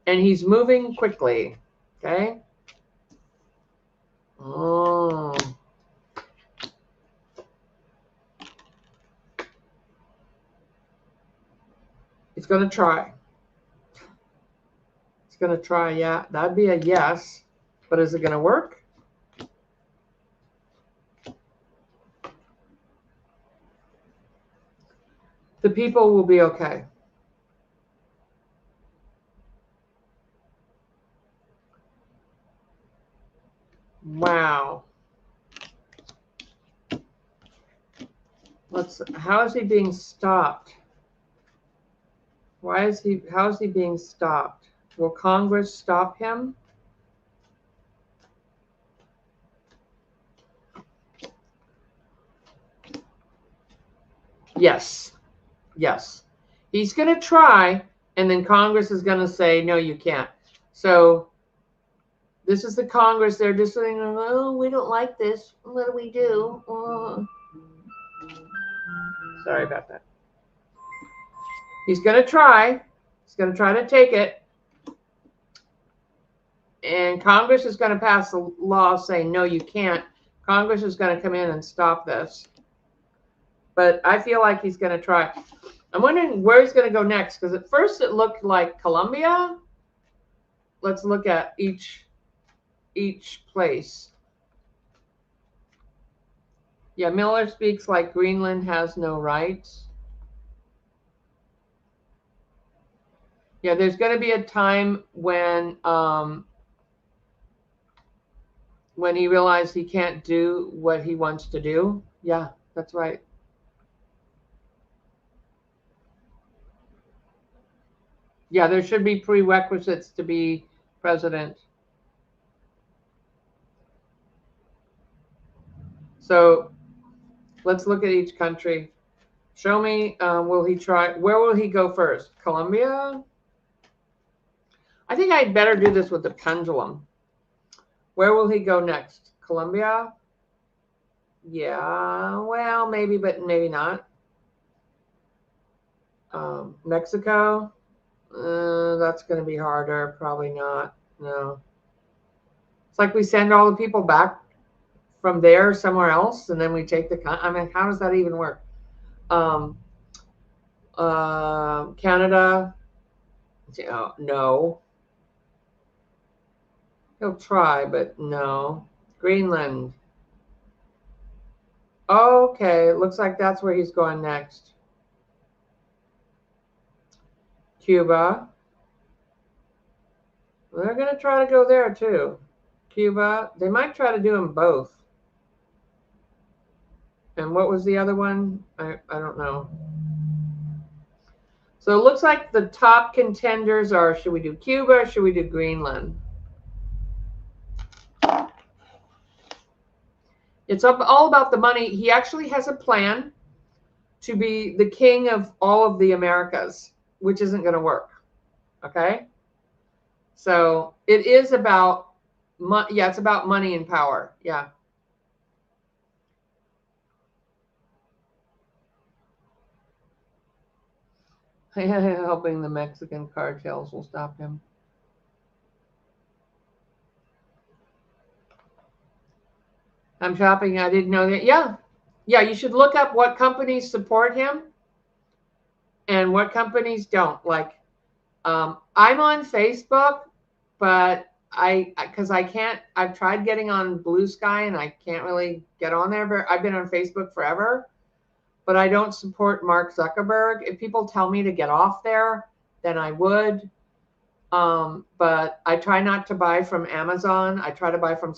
Speaker 1: and he's moving quickly. Okay. Oh. He's going to try. He's going to try, yeah. That'd be a yes. But is it going to work? The people will be okay. Wow. How is he being stopped? How is he being stopped? Will Congress stop him? Yes. Yes. He's going to try, and then Congress is going to say, no, you can't. So this is the Congress. They're just saying, oh, we don't like this. What do we do? Sorry about that. He's going to try. He's going to try to take it. And Congress is going to pass a law saying, no, you can't. Congress is going to come in and stop this. But I feel like he's going to try. I'm wondering where he's going to go next, because at first it looked like Colombia. Let's look at each place. Yeah, Miller speaks like Greenland has no rights. Yeah, there's going to be a time when he realized he can't do what he wants to do. Yeah, that's right. Yeah, there should be prerequisites to be president. So let's look at each country. Show me, will he try? Where will he go first? Colombia? I think I'd better do this with the pendulum. Where will he go next? Colombia? Yeah, well, maybe, but maybe not. Mexico? That's going to be harder. Probably not. No. It's like we send all the people back from there somewhere else, and then we take I mean, how does that even work? Canada? No. He'll try, but no. Greenland. Okay, looks like that's where he's going next. Cuba. They're going to try to go there too. Cuba. They might try to do them both. And what was the other one? I don't know. So it looks like the top contenders are, should we do Cuba or should we do Greenland? It's all about the money. He actually has a plan to be the king of all of the Americas, which isn't going to work. Okay? So it is about, it's about money and power. Yeah. Hoping the Mexican cartels will stop him. I'm shopping. I didn't know that. Yeah. Yeah, you should look up what companies support him and what companies don't. Like, I'm on Facebook, but because I can't, I've tried getting on Blue Sky and I can't really get on there. I've been on Facebook forever, but I don't support Mark Zuckerberg. If people tell me to get off there, then I would. But I try not to buy from Amazon. I try to buy from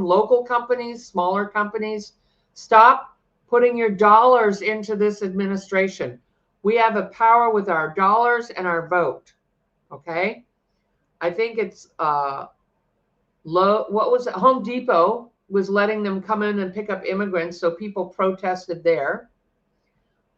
Speaker 1: local companies, smaller companies. Stop putting your dollars into this administration. We have a power with our dollars and our vote. Okay. I think it's what was it? Home Depot was letting them come in and pick up immigrants, so people protested there.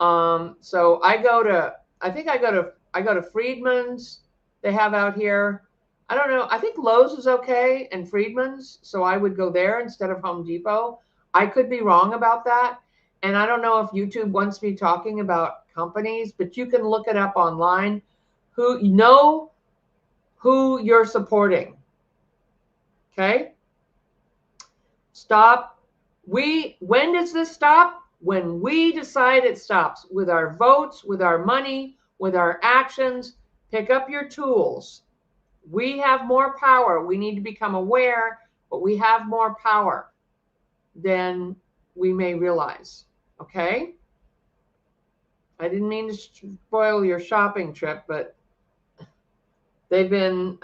Speaker 1: So I go to Friedman's. They have out here. I don't know. I think Lowe's is okay and Friedman's, so I would go there instead of Home Depot. I could be wrong about that, and I don't know if YouTube wants me talking about companies, but you can look it up online. Who you're supporting. Okay? Stop. When does this stop? When we decide it stops, with our votes, with our money, with our actions. Pick up your tools. We have more power. We need to become aware, but we have more power than we may realize. Okay? I didn't mean to spoil your shopping trip, but they've been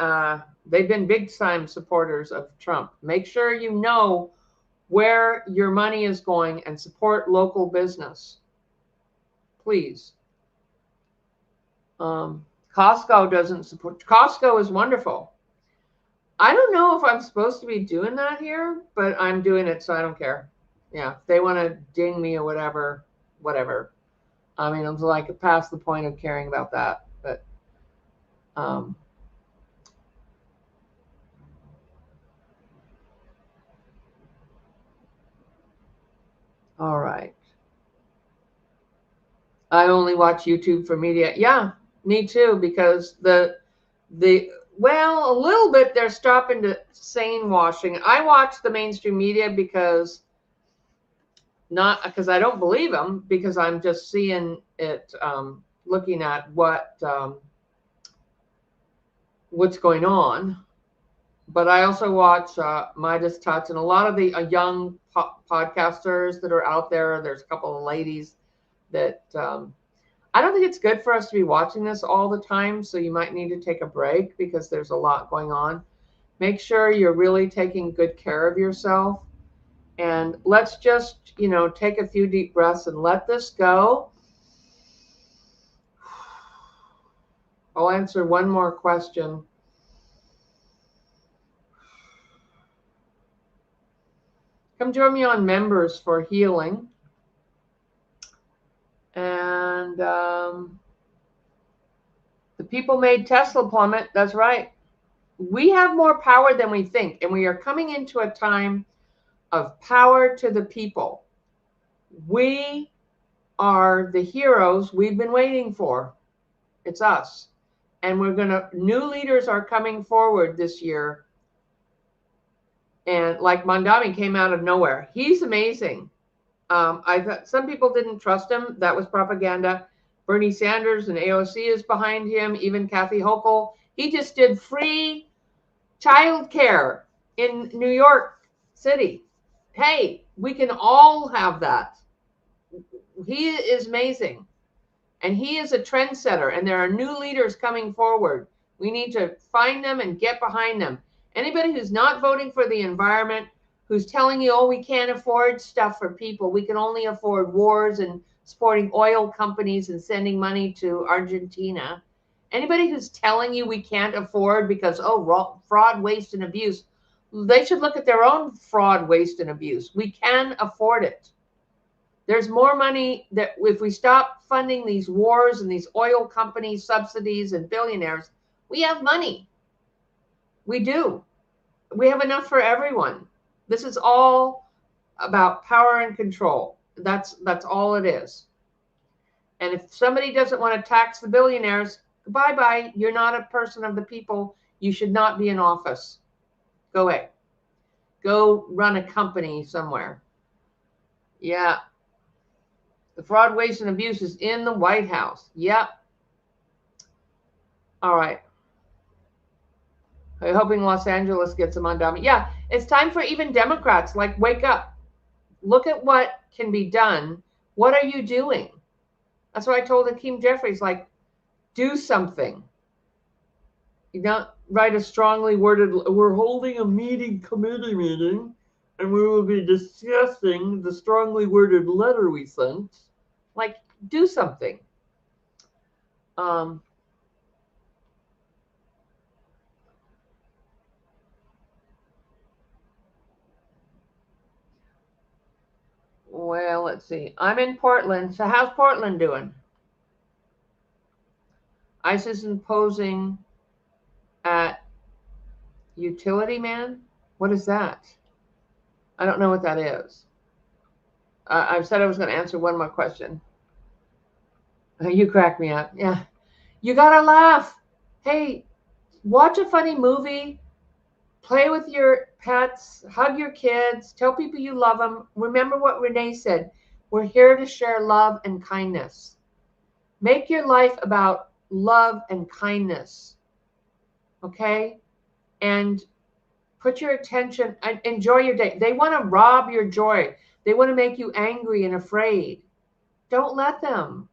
Speaker 1: big time supporters of Trump. Make sure you know where your money is going and support local business. Please. Costco doesn't support. Costco is wonderful. I don't know if I'm supposed to be doing that here, but I'm doing it, so I don't care. Yeah, if they want to ding me or whatever. I mean, I'm like past the point of caring about that. But all right. I only watch YouTube for media. Yeah, me too, because a little bit they're stopping to sane washing. I watch the mainstream media because not because I don't believe them, because I'm just seeing it, looking at what's going on. But I also watch Midas Touch and a lot of the young podcasters that are out there. There's a couple of ladies that I don't think it's good for us to be watching this all the time. So you might need to take a break because there's a lot going on. Make sure you're really taking good care of yourself. And let's just, take a few deep breaths and let this go. I'll answer one more question. Come join me on Members for Healing. And the people made Tesla plummet. That's right. We have more power than we think. And we are coming into a time of power to the people. We are the heroes we've been waiting for. It's us. And new leaders are coming forward this year. And like Mondami came out of nowhere. He's amazing. I thought some people didn't trust him. That was propaganda. Bernie Sanders and AOC is behind him. Even Kathy Hochul. He just did free child care in New York City. Hey, we can all have that. He is amazing. And he is a trendsetter. And there are new leaders coming forward. We need to find them and get behind them. Anybody who's not voting for the environment, who's telling you, oh, we can't afford stuff for people. We can only afford wars and supporting oil companies and sending money to Argentina. Anybody who's telling you we can't afford because, fraud, waste, and abuse, they should look at their own fraud, waste, and abuse. We can afford it. There's more money that if we stop funding these wars and these oil companies, subsidies, and billionaires, we have money. We do. We have enough for everyone. This is all about power and control. That's all it is. And if somebody doesn't want to tax the billionaires, bye-bye. You're not a person of the people. You should not be in office. Go away. Go run a company somewhere. Yeah. The fraud, waste, and abuse is in the White House. Yep. All right. I'm hoping Los Angeles gets them on Mondami. Yeah, it's time for even Democrats, wake up. Look at what can be done. What are you doing? That's what I told Hakeem Jeffries, do something. You don't write a strongly worded, we're holding a committee meeting, and we will be discussing the strongly worded letter we sent. Like, do something. Well, let's see. I'm in Portland. So how's Portland doing? ISIS imposing at Utility Man? What is that? I don't know what that is. I said I was going to answer one more question. You crack me up. Yeah. You got to laugh. Hey, watch a funny movie. Play with your pets. Hug your kids. Tell people you love them. Remember what Renee said. We're here to share love and kindness. Make your life about love and kindness. Okay? And put your attention and enjoy your day. They want to rob your joy. They want to make you angry and afraid. Don't let them.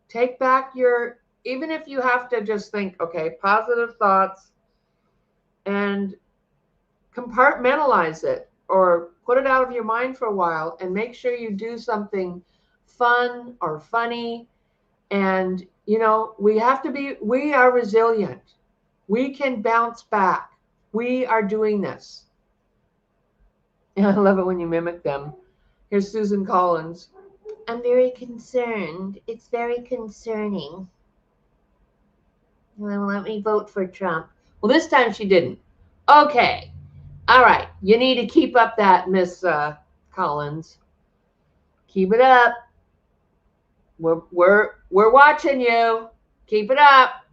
Speaker 1: Take back your, even if you have to just think, okay, positive thoughts, and compartmentalize it or put it out of your mind for a while and make sure you do something fun or funny. And, you know, we are resilient. We can bounce back. We are doing this. And I love it when you mimic them. Here's Susan Collins. I'm very concerned. It's very concerning. Well, let me vote for Trump. Well, this time she didn't. Okay. All right. You need to keep up that, Miss Collins. Keep it up. We're watching you. Keep it up.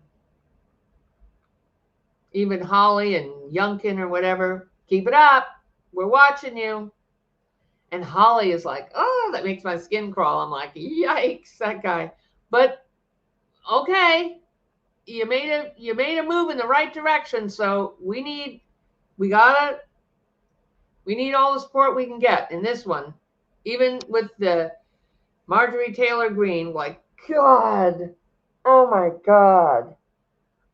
Speaker 1: Even Holly and Youngkin or whatever. Keep it up. We're watching you. And Holly is like, oh, that makes my skin crawl. I'm like, yikes, that guy. But okay, you made a move in the right direction. So we need all the support we can get in this one. Even with the Marjorie Taylor Greene, like, God, oh my God.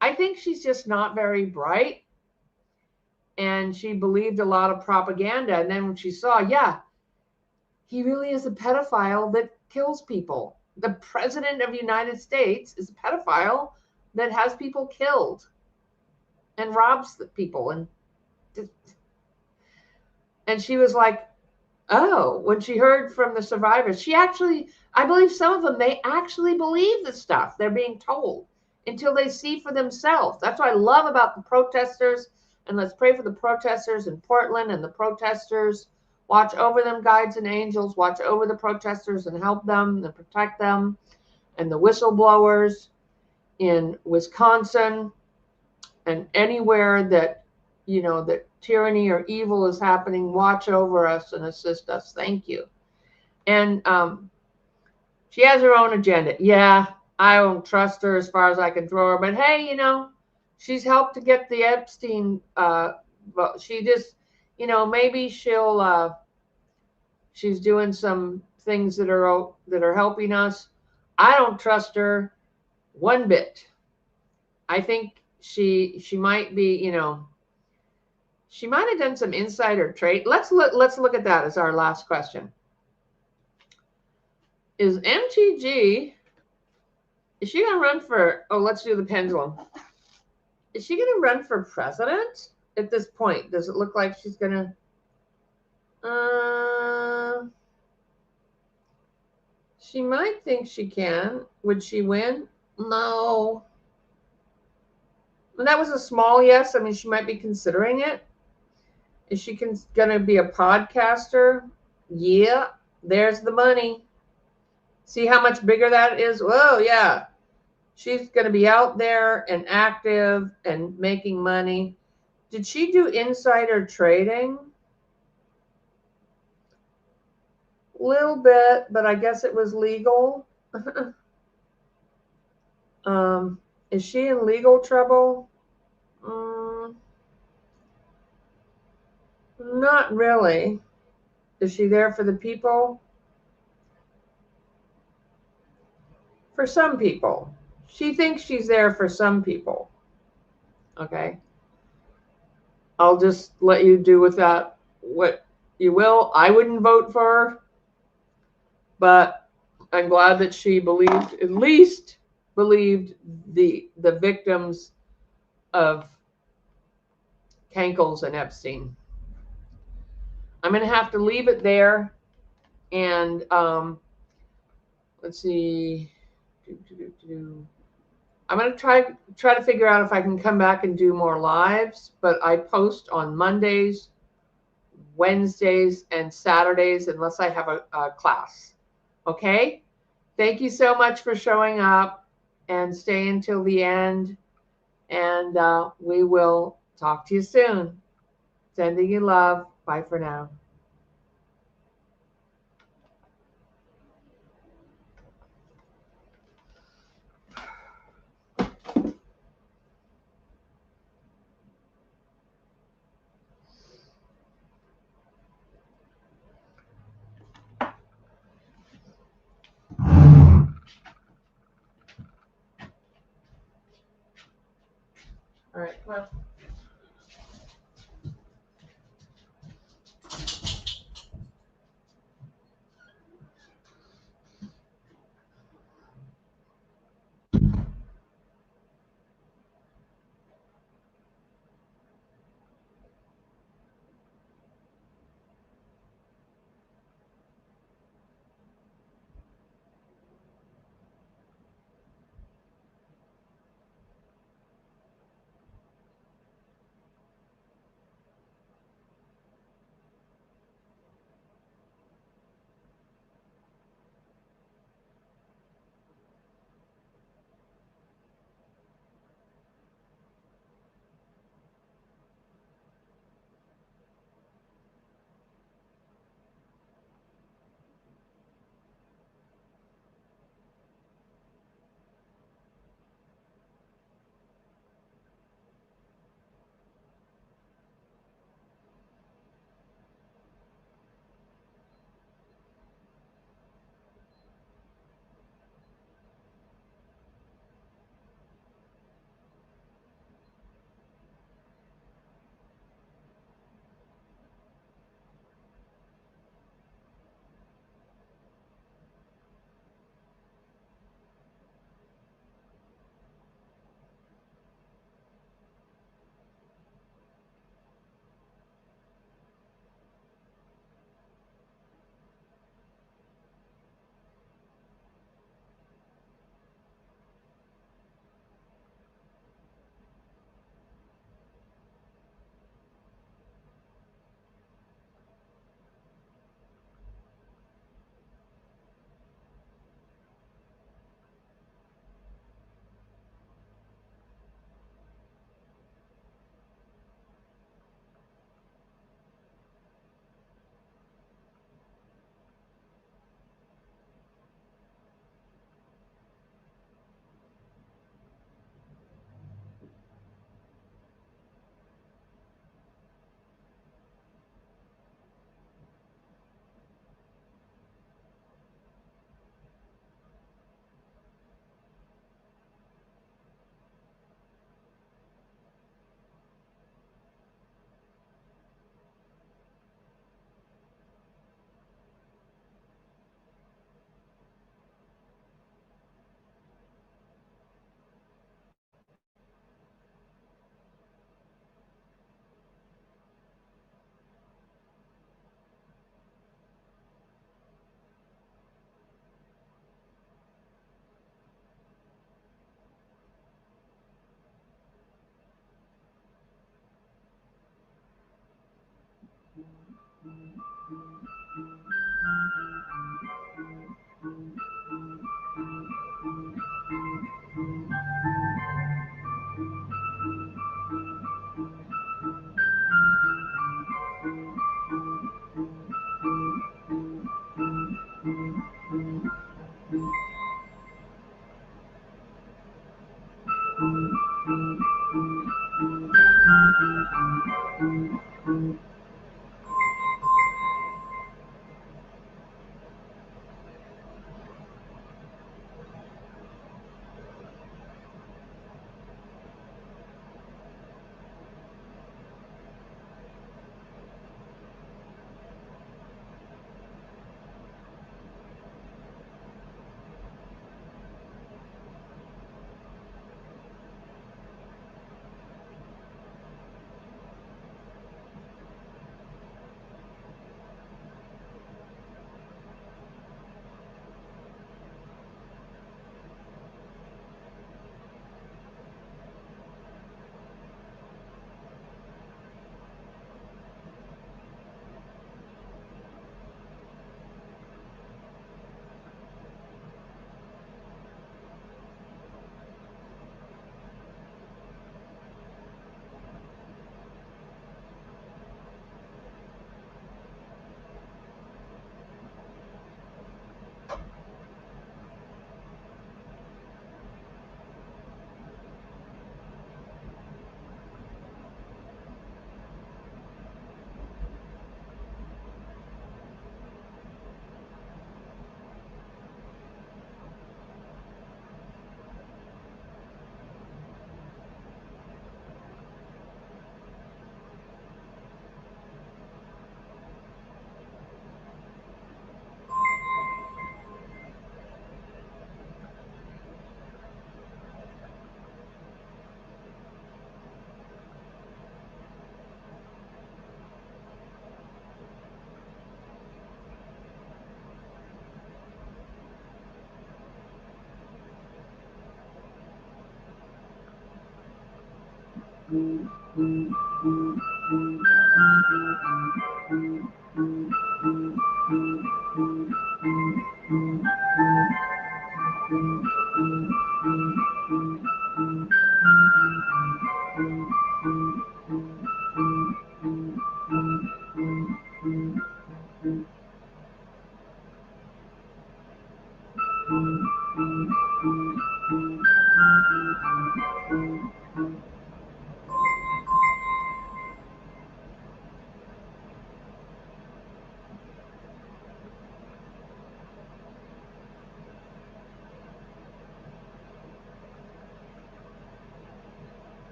Speaker 1: I think she's just not very bright. And she believed a lot of propaganda. And then when she saw, yeah, he really is a pedophile that kills people. The president of the United States is a pedophile that has people killed and robs the people. And she was like, oh, when she heard from the survivors, I believe some of them, they actually believe the stuff they're being told until they see for themselves. That's what I love about the protesters. And let's pray for the protesters in Portland and the protesters. Watch over them, guides and angels. Watch over the protesters and help them and protect them. And the whistleblowers in Wisconsin and anywhere that, you know, that tyranny or evil is happening, watch over us and assist us. Thank you. And she has her own agenda. Yeah, I don't trust her as far as I can throw her. But hey, you know, she's helped to get the Epstein. She just, you know, maybe she's doing some things that are helping us. I don't trust her one bit. I think she might be, you know, she might have done some insider trade. Let's look at that as our last question. Is MTG, is she going to run for, oh, let's do the pendulum. Is she going to run for president at this point? Does it look like she's going to? She might think she can. Would she win? No. And that was a small yes. I mean, she might be considering it. Is she going to be a podcaster? Yeah, there's the money. See how much bigger that is? Whoa, yeah. She's going to be out there and active and making money. Did she do insider trading? A little bit, but I guess it was legal. Is she in legal trouble? Not really. Is she there for the people? For some people. She thinks she's there for some people. Okay. I'll just let you do with that what you will. I wouldn't vote for her, but I'm glad that she believed, at least believed the victims of Kankles and Epstein. I'm going to have to leave it there. And let's see. I'm going to try to figure out if I can come back and do more lives, but I post on Mondays, Wednesdays, and Saturdays unless I have a class. Okay? Thank you so much for showing up and staying till the end. And we will talk to you soon. Sending you love. Bye for now. All right, come on.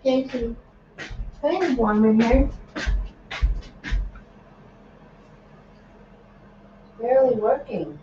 Speaker 2: Jason, kind of warm in here.
Speaker 1: Barely working.